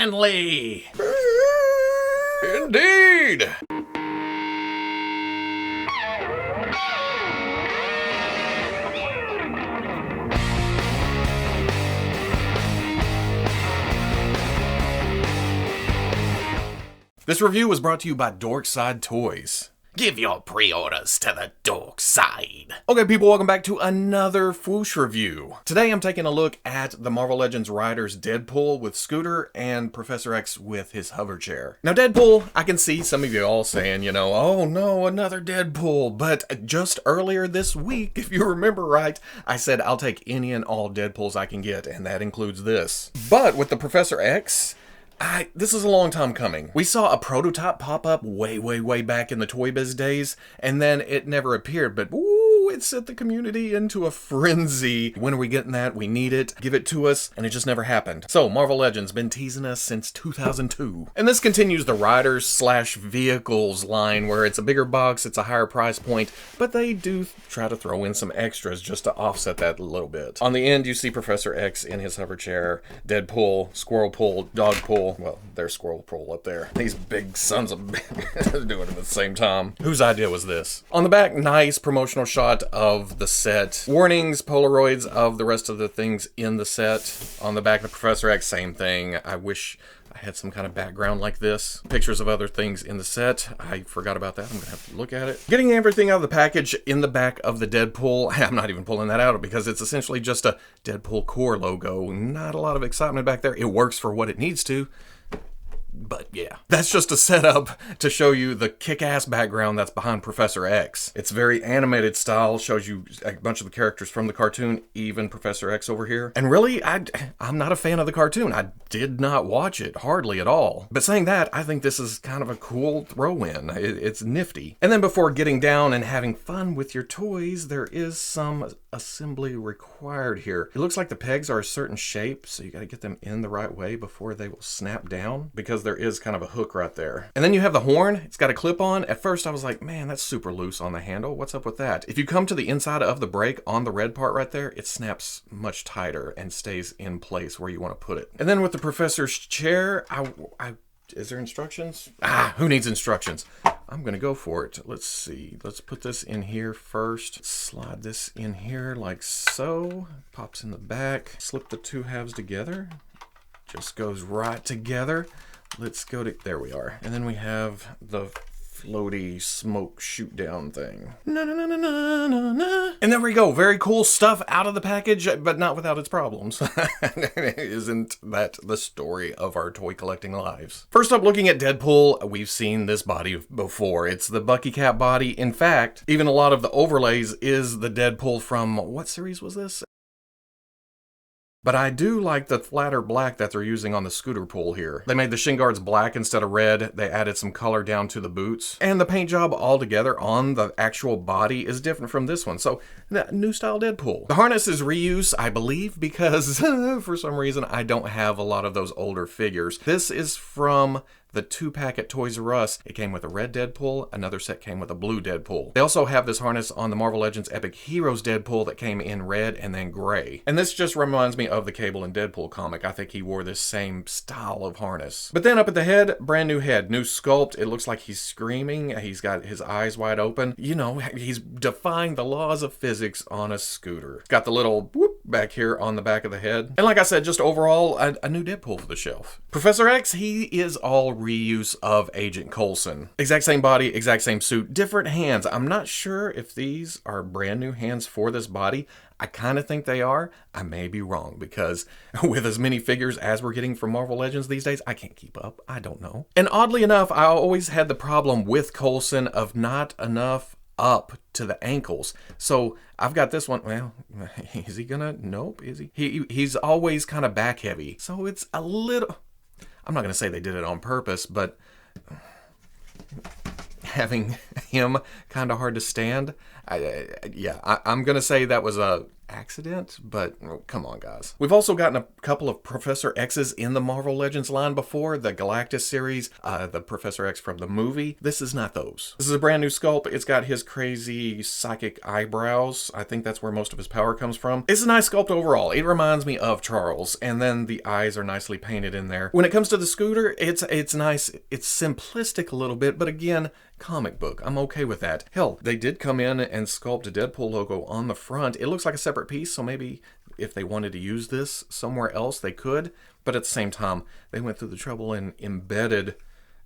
manly. Indeed. This review was brought to you by Dorkside Toys. Give your pre-orders to the dork side. Okay, people, welcome back to another Fwoosh review. Today I'm taking a look at the Marvel Legends Riders Deadpool with Scooter and Professor X with his hover chair. Now, Deadpool, I can see some of you all saying, you know, oh no, another Deadpool. But just earlier this week, if you remember right, I said I'll take any and all Deadpools I can get, and that includes this. But with the Professor X, this is a long time coming. We saw a prototype pop up way back in the Toy Biz days, and then it never appeared, but ooh, it set the community into a frenzy. When are we getting that? We need it. Give it to us, and it just never happened. So, Marvel Legends been teasing us since 2002. And this continues the Riders/Vehicles line, where it's a bigger box, it's a higher price point, but they do try to throw in some extras just to offset that a little bit. On the end, you see Professor X in his hover chair, Deadpool, Squirrel Pull, Dog Pull. Well, there's Squirrel Pull up there. These big sons of doing it at the same time. Whose idea was this? On the back, nice promotional shot of the set. Warnings, Polaroids of the rest of the things in the set. On the back of Professor X, same thing. I wish I had some kind of background like this. Pictures of other things in the set. I forgot about that. I'm gonna have to look at it. Getting everything out of the package in the back of the Deadpool. I'm not even pulling that out because it's essentially just a Deadpool core logo. Not a lot of excitement back there. It works for what it needs to. But yeah, that's just a setup to show you the kick-ass background that's behind Professor X. It's very animated style, shows you a bunch of the characters from the cartoon, even Professor X over here. And really, I'm not a fan of the cartoon. I did not watch it, hardly at all. But saying that, I think this is kind of a cool throw-in. It's nifty. And then before getting down and having fun with your toys, there is some assembly required here. It looks like the pegs are a certain shape, so you gotta get them in the right way before they will snap down, because there is kind of a hook right there. And then you have the horn. It's got a clip on. At first I was like, man, that's super loose on the handle. What's up with that? If you come to the inside of the brake on the red part right there, it snaps much tighter and stays in place where you want to put it. And then with the Professor's chair, is there instructions? Who needs instructions? I'm gonna go for it. Let's see. Let's put this in here first. Slide this in here like so. Pops in the back. Slip the two halves together. Just goes right together. Let's go to, there we are. And then we have the floaty smoke shoot down thing. Na, na, na, na, na, na, na. And there we go. Very cool stuff out of the package, but not without its problems. Isn't that the story of our toy collecting lives? First up, looking at Deadpool, we've seen this body before. It's the Bucky Cap body. In fact, even a lot of the overlays is the Deadpool from, what series was this? But I do like the flatter black that they're using on the Scooter Pull here. They made the shin guards black instead of red. They added some color down to the boots. And the paint job altogether on the actual body is different from this one. So, new style Deadpool. The harness is reuse, I believe, because for some reason I don't have a lot of those older figures. This is from the 2-pack at Toys R Us. It came with a red Deadpool, another set came with a blue Deadpool. They also have this harness on the Marvel Legends Epic Heroes Deadpool that came in red and then gray. And this just reminds me of the Cable and Deadpool comic. I think he wore this same style of harness. But then up at the head, brand new head, new sculpt. It looks like he's screaming. He's got his eyes wide open. You know, he's defying the laws of physics on a scooter. Got the little whoop back here on the back of the head. And like I said, just overall, a new Deadpool for the shelf. Professor X, he is all reuse of Agent Coulson. Exact same body, exact same suit, different hands. I'm not sure if these are brand new hands for this body. I kind of think they are. I may be wrong, because with as many figures as we're getting from Marvel Legends these days, I can't keep up. I don't know. And oddly enough, I always had the problem with Coulson of not enough up to the ankles. So I've got this one. Well, is he gonna? Nope. Is he? He's always kind of back heavy. So it's a little, I'm not gonna say they did it on purpose, but having him kind of hard to stand. I'm gonna say that was a accident, but come on, guys. We've also gotten a couple of Professor X's in the Marvel Legends line before, the Galactus series, the Professor X from the movie. This is not those. This is a brand new sculpt. It's got his crazy psychic eyebrows. I think that's where most of his power comes from. It's a nice sculpt overall. It reminds me of Charles, and then the eyes are nicely painted in there. When it comes to the scooter, it's nice. It's simplistic a little bit, but again, comic book. I'm okay with that. Hell, they did come in and sculpt a Deadpool logo on the front. It looks like a separate piece, so maybe if they wanted to use this somewhere else, they could. But at the same time, they went through the trouble and embedded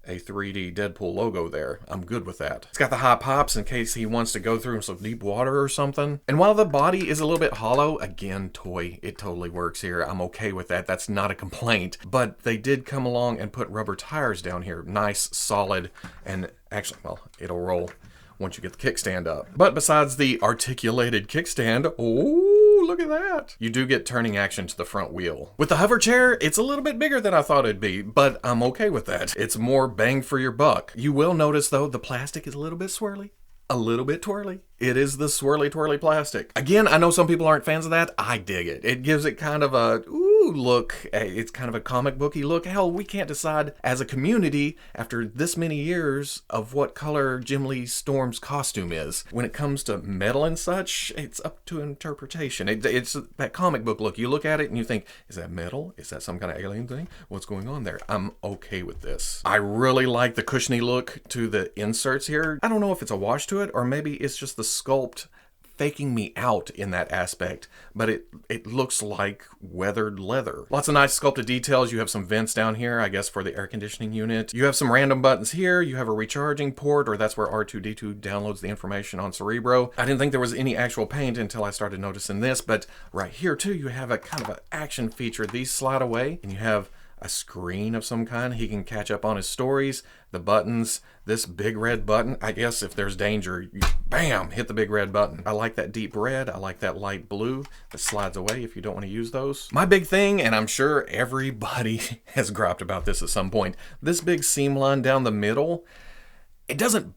a 3D Deadpool logo there. I'm good with that. It's got the high pops in case he wants to go through some deep water or something. And while the body is a little bit hollow, again, toy, it totally works here. I'm okay with that. That's not a complaint. But they did come along and put rubber tires down here. Nice, solid, and actually, well, it'll roll once you get the kickstand up. But besides the articulated kickstand, oh, look at that. You do get turning action to the front wheel. With the hover chair, it's a little bit bigger than I thought it'd be, but I'm okay with that. It's more bang for your buck. You will notice, though, the plastic is a little bit swirly. A little bit twirly. It is the swirly twirly plastic. Again, I know some people aren't fans of that. I dig it. It gives it kind of a look. It's kind of a comic booky look. Hell, we can't decide as a community after this many years of what color Jim Lee Storm's costume is. When it comes to metal and such, it's up to interpretation. It's that comic book look. You look at it and you think, is that metal? Is that some kind of alien thing? What's going on there? I'm okay with this. I really like the cushiony look to the inserts here. I don't know if it's a wash to it or maybe it's just the sculpt faking me out in that aspect, but it looks like weathered leather. Lots of nice sculpted details. You have some vents down here, I guess, for the air conditioning unit. You have some random buttons here. You have a recharging port, or that's where R2-D2 downloads the information on Cerebro. I didn't think there was any actual paint until I started noticing this, but right here too, you have a kind of an action feature. These slide away, and you have a screen of some kind. He can catch up on his stories, the buttons, this big red button. I guess if there's danger, you, bam, hit the big red button. I like that deep red. I like that light blue that slides away if you don't want to use those. My big thing, and I'm sure everybody has griped about this at some point, this big seam line down the middle, it doesn't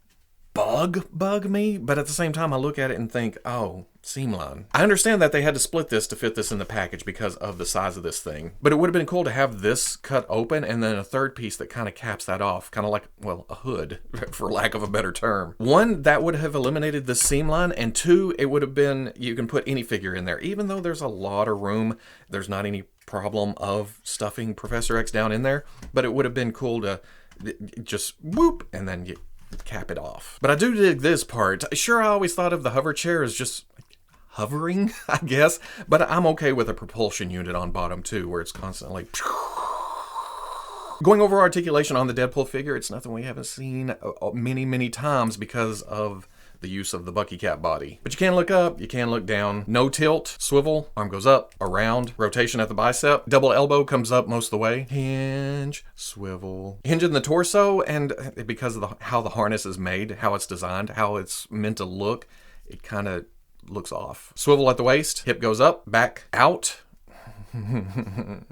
bug me, but at the same time I look at it and think, oh, seam line. I understand that they had to split this to fit this in the package because of the size of this thing, but it would have been cool to have this cut open and then a third piece that kind of caps that off, kind of like, well, a hood, for lack of a better term. One, that would have eliminated the seam line, and two, it would have been, you can put any figure in there. Even though there's a lot of room, there's not any problem of stuffing Professor X down in there, but it would have been cool to just whoop and then get cap it off. But I do dig this part. Sure, I always thought of the hover chair as just hovering, I guess, but I'm okay with a propulsion unit on bottom too, where it's constantly going over articulation on the Deadpool figure. It's nothing we haven't seen many times because of the use of the Bucky Cat body. But you can look up, you can look down. No tilt, swivel, arm goes up, around, rotation at the bicep, double elbow comes up most of the way, hinge, swivel. Hinge in the torso, and because of how the harness is made, how it's designed, how it's meant to look, it kind of looks off. Swivel at the waist, hip goes up, back out.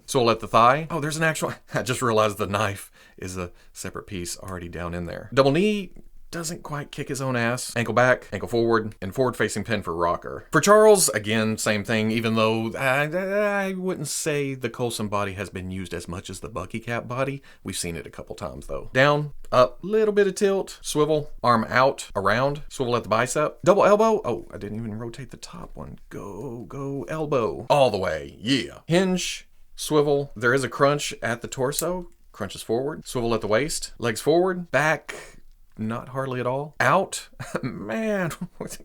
Swivel at the thigh. Oh, there's an actual, I just realized the knife is a separate piece already down in there. Double knee, doesn't quite kick his own ass. Ankle back, ankle forward, and forward facing pin for rocker. For Charles, again, same thing, even though I wouldn't say the Coulson body has been used as much as the Bucky Cat body. We've seen it a couple times though. Down, up, little bit of tilt, swivel, arm out, around, swivel at the bicep, double elbow. Oh, I didn't even rotate the top one. Go, elbow. All the way, yeah. Hinge, swivel. There is a crunch at the torso. Crunches forward, swivel at the waist, legs forward, back, not hardly at all. Out, man,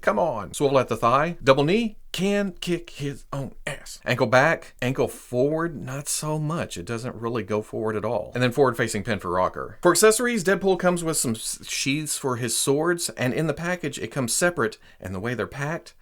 come on. Swivel at the thigh. Double knee, can kick his own ass. Ankle back, ankle forward, not so much. It doesn't really go forward at all. And then forward facing pin for rocker. For accessories, Deadpool comes with some sheaths for his swords, and in the package it comes separate, and the way they're packed,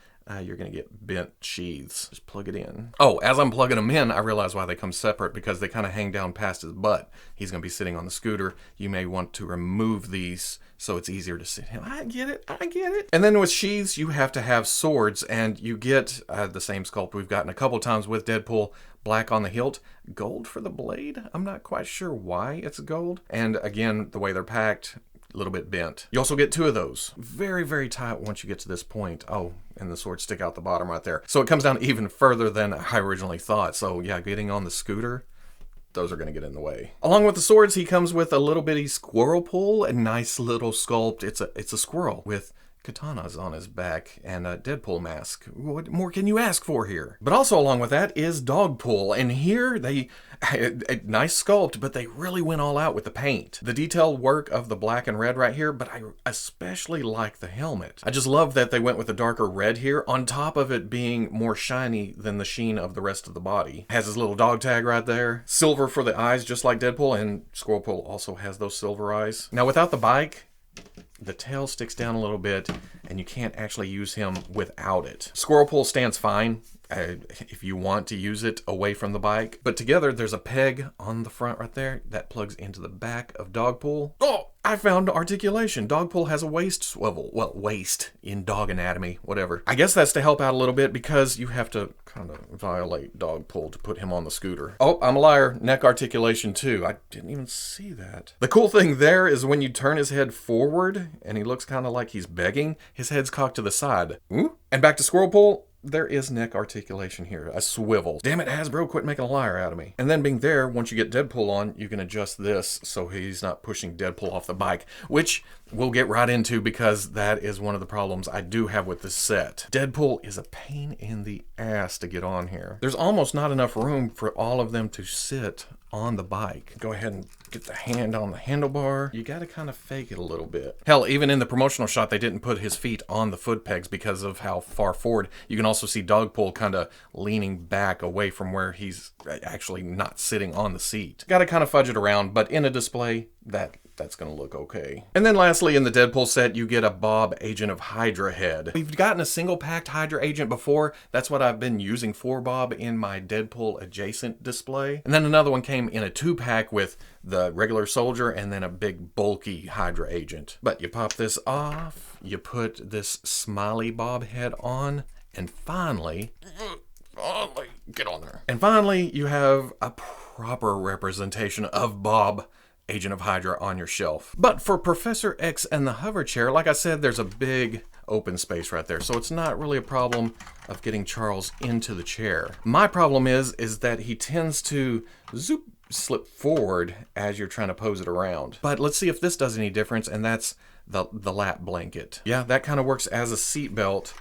you're going to get bent sheaths. Just plug it in. Oh, as I'm plugging them in, I realize why they come separate, because they kind of hang down past his butt. He's going to be sitting on the scooter. You may want to remove these so it's easier to sit him. I get it. And then with sheaths, you have to have swords, and you get the same sculpt we've gotten a couple times with Deadpool. Black on the hilt, gold for the blade. I'm not quite sure why it's gold. And again, the way they're packed, a little bit bent. You also get 2 of those. Very, very tight once you get to this point. Oh, and the swords stick out the bottom right there. So it comes down even further than I originally thought. So yeah, getting on the scooter, those are going to get in the way. Along with the swords, he comes with a little bitty squirrel pull, a nice little sculpt. It's a squirrel with katanas on his back and a Deadpool mask. What more can you ask for here? But also along with that is dog pull, and here they a nice sculpt, but they really went all out with the paint. The detailed work of the black and red right here, but I especially like the helmet. I just love that they went with a darker red here on top of it being more shiny than the sheen of the rest of the body. Has his little dog tag right there. Silver for the eyes, just like Deadpool, and Squirrel Pull also has those silver eyes. Now without the bike, the tail sticks down a little bit, and you can't actually use him without it. Squirrel Pull stands fine if you want to use it away from the bike. But together, there's a peg on the front right there that plugs into the back of Dog Pull. Oh, I found Articulation. Dog Pull has a waist swivel. Well, waist in dog anatomy, whatever. I guess that's to help out a little bit because you have to kind of violate Dog Pull to put him on the scooter. Oh, I'm a liar. Neck Articulation too. I didn't even see that. The cool thing there is when you turn his head forward and he looks kind of like he's begging, his head's cocked to the side. Ooh. And back to Squirrel Pull. There is neck articulation here, a swivel. Damn it, Hasbro, quit making a liar out of me. And then being there, once you get Deadpool on, you can adjust this so he's not pushing Deadpool off the bike, which we'll get right into because that is one of the problems I do have with this set. Deadpool is a pain in the ass to get on here. There's almost not enough room for all of them to sit on the bike. Go ahead and get the hand on the handlebar. You gotta kind of fake it a little bit. Hell, even in the promotional shot, they didn't put his feet on the foot pegs because of how far forward. You can also see Dogpull kind of leaning back away from where he's actually not sitting on the seat. Gotta kind of fudge it around, but in a display, that's gonna look okay. And then lastly, in the Deadpool set, you get a Bob Agent of Hydra head. We've gotten a single packed Hydra agent before. That's what I've been using for Bob in my Deadpool adjacent display. And then another one came in a 2-pack with the regular soldier and then a big bulky Hydra agent. But you pop this off, you put this smiley Bob head on, and finally, get on there. And finally, you have a proper representation of Bob Agent of Hydra on your shelf. But for Professor X and the hover chair, like I said, there's a big open space right there, so it's not really a problem of getting Charles into the chair. My problem is that he tends to slip forward as you're trying to pose it around. But let's see if this does any difference, and that's the lap blanket. Yeah, that kind of works as a seat belt.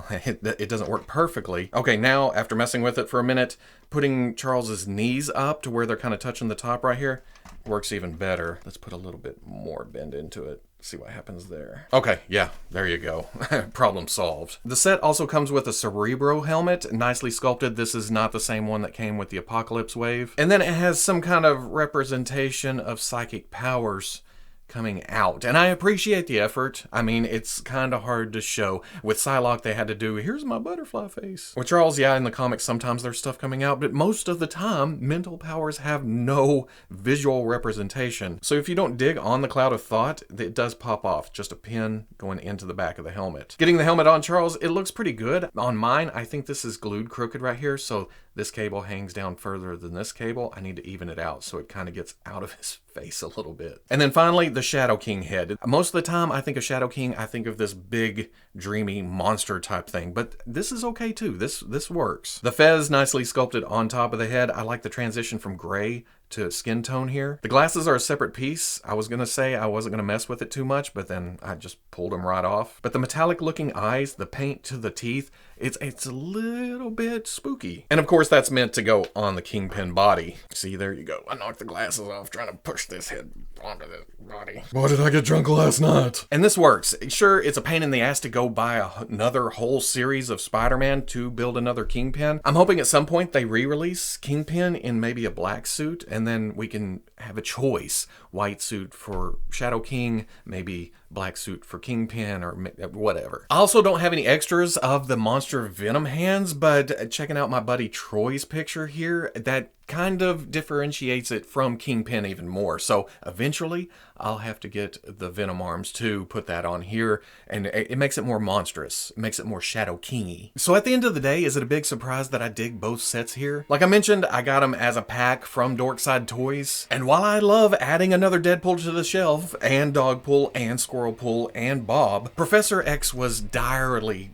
It doesn't work perfectly. Okay, now after messing with it for a minute, putting Charles's knees up to where they're kind of touching the top right here works even better. Let's put a little bit more bend into it. See what happens there. Okay, yeah, there you go. Problem solved. The set also comes with a Cerebro helmet, nicely sculpted. This is not the same one that came with the Apocalypse Wave. And then it has some kind of representation of psychic powers coming out, and I appreciate the effort. I mean, it's kind of hard to show. With Psylocke, they had to do, here's my butterfly face. With Charles, yeah, in the comics, sometimes there's stuff coming out, but most of the time, mental powers have no visual representation. So if you don't dig on the cloud of thought, it does pop off. Just a pin going into the back of the helmet. Getting the helmet on Charles, it looks pretty good. On mine, I think this is glued crooked right here, so this cable hangs down further than this cable. I need to even it out so it kind of gets out of his face a little bit. And then finally, the Shadow King head. Most of the time I think of Shadow King, I think of this big, dreamy monster type thing, but this is okay too. This works. The fez nicely sculpted on top of the head. I like the transition from gray to skin tone here. The glasses are a separate piece. I was gonna say I wasn't gonna mess with it too much, but then I just pulled them right off. But the metallic looking eyes, the paint to the teeth, it's a little bit spooky. And of course that's meant to go on the Kingpin body. See, there you go. I knocked the glasses off trying to push this head onto the body. Why did I get drunk last night? And this works. Sure, it's a pain in the ass to go buy another whole series of Spider-Man to build another Kingpin. I'm hoping at some point they re-release Kingpin in maybe a black suit, and then we can have a choice. White suit for Shadow King, maybe black suit for Kingpin, or whatever. I also don't have any extras of the Monster Venom hands, but checking out my buddy Troy's picture here, that kind of differentiates it from Kingpin even more. So eventually I'll have to get the Venom arms too, put that on here, and it makes it more monstrous. It makes it more Shadow King-y. So at the end of the day, is it a big surprise that I dig both sets here? Like I mentioned, I got them as a pack from Dorkside Toys, and while I love adding another Deadpool to the shelf, and Dogpool, and Squirrelpool, and Bob, Professor X was direly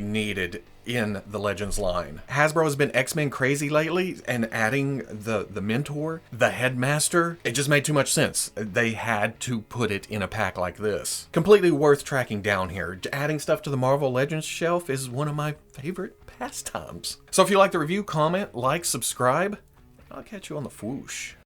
needed in the Legends line. Hasbro has been X-Men crazy lately, and adding the Mentor, the Headmaster, it just made too much sense. They had to put it in a pack like this. Completely worth tracking down here. Adding stuff to the Marvel Legends shelf is one of my favorite pastimes. So if you like the review, comment, like, subscribe. I'll catch you on the Fwoosh.